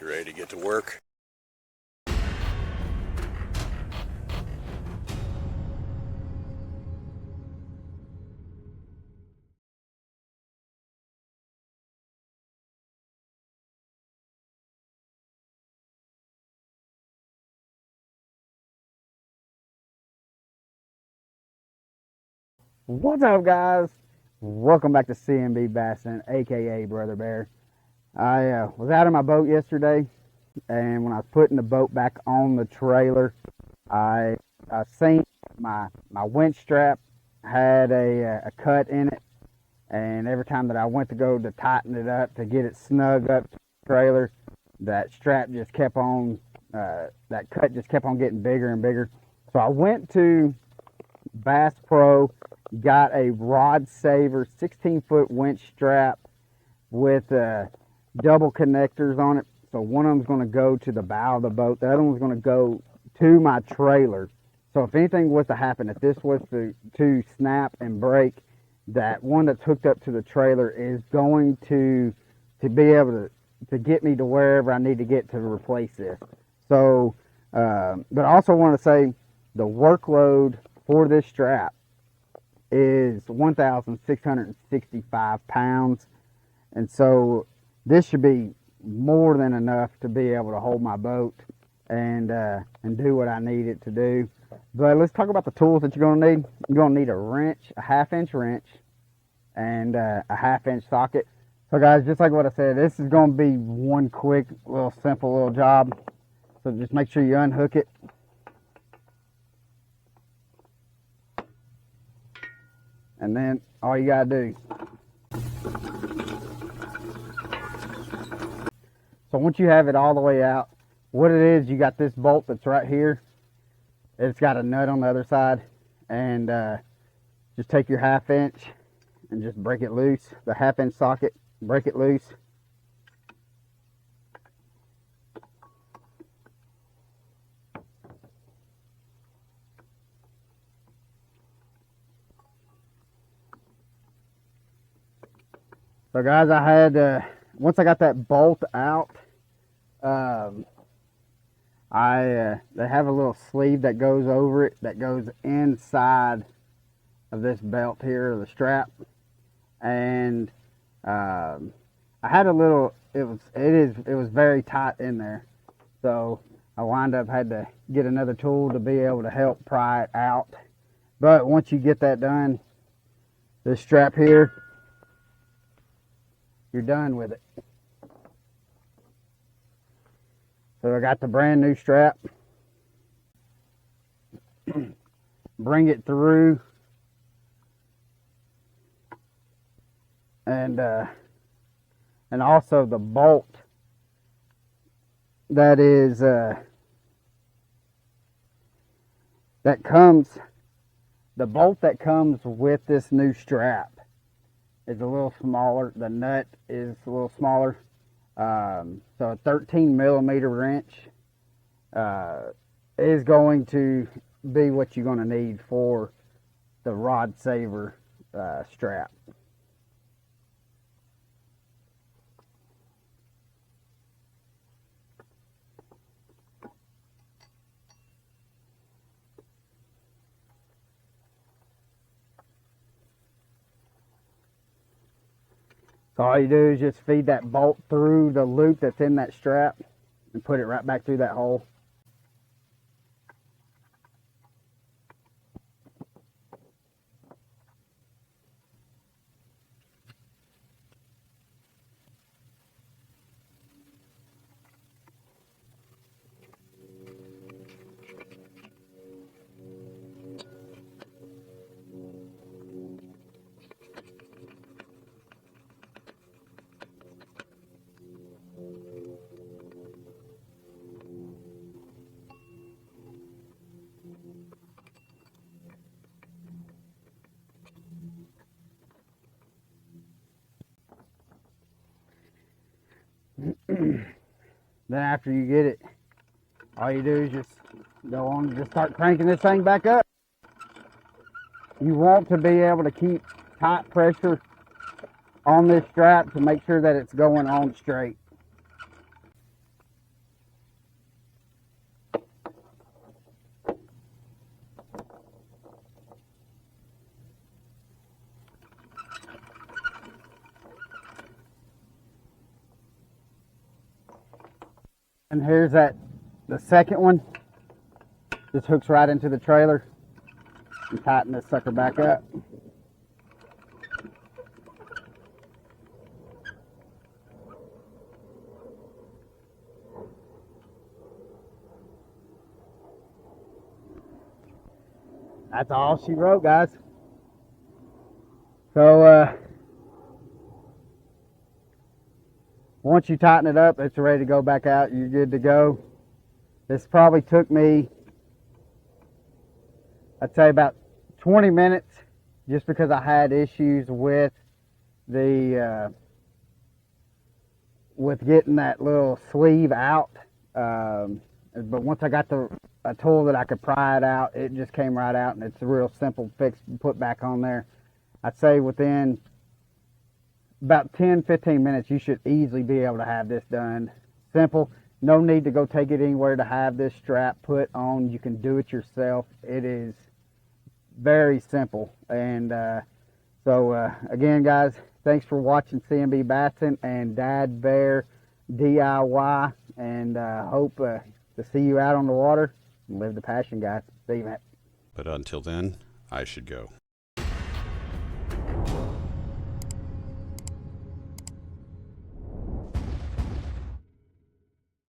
You ready to get to work? What's up, guys? Welcome back to CmbBassin, aka Brother Bear. I was out in my boat yesterday, and when I was putting the boat back on the trailer, I seen my winch strap had a cut in it, and every time that I went to go to tighten it up to get it snug up to the trailer, that strap just kept on, that cut just kept on getting bigger and bigger. So I went to Bass Pro, got a rod saver 16-foot winch strap with double connectors on it. So one of them's going to go to the bow of the boat, the other one's going to go to my trailer. So if anything was to happen, if this was to snap and break, that one that's hooked up to the trailer is going to be able to get me to wherever I need to get to replace this. So but I also want to say the workload for this strap is 1,665 pounds, and so this should be more than enough to be able to hold my boat and do what I need it to do. But let's talk about the tools that you're going to need. You're going to need a wrench, a 1/2-inch wrench, and a 1/2-inch socket. So guys, just like what I said, this is going to be one quick little simple little job. So just make sure you unhook it. And then all you gotta do. So once you have it all the way out, what it is, you got this bolt that's right here. It's got a nut on the other side, and just take your 1/2-inch and just break it loose. The 1/2-inch socket, break it loose. So guys, I had, once I got that bolt out, they have a little sleeve that goes over it, that goes inside of this belt here, the strap. And I had a little, it was very tight in there. So I wound up had to get another tool to be able to help pry it out. But once you get that done, this strap here, you're done with it. So I got the brand new strap. Bring it through, and also the bolt that is the bolt that comes with this new strap is a little smaller. The nut is a little smaller. So a 13mm wrench is going to be what you're going to need for the rod saver strap. So all you do is just feed that bolt through the loop that's in that strap and put it right back through that hole. Then after you get it, all you do is just go on and just start cranking this thing back up. You want to be able to keep tight pressure on this strap to make sure that it's going on straight. And here's the second one. This hooks right into the trailer. And tighten this sucker back up. That's all she wrote, guys. So once you tighten it up, it's ready to go back out. You're good to go. This probably took me, I'd say, about 20 minutes, just because I had issues with the with getting that little sleeve out. But once I got a tool that I could pry it out, it just came right out, and it's a real simple fix to put back on there. I'd say within about 10-15 minutes, you should easily be able to have this done. Simple. No need to go take it anywhere to have this strap put on. You can do it yourself. It is very simple. And so again, guys, thanks for watching CMB Bassin and Dad Bear DIY, and hope to see you out on the water and live the passion, guys. See you, Matt. But until then, I should go.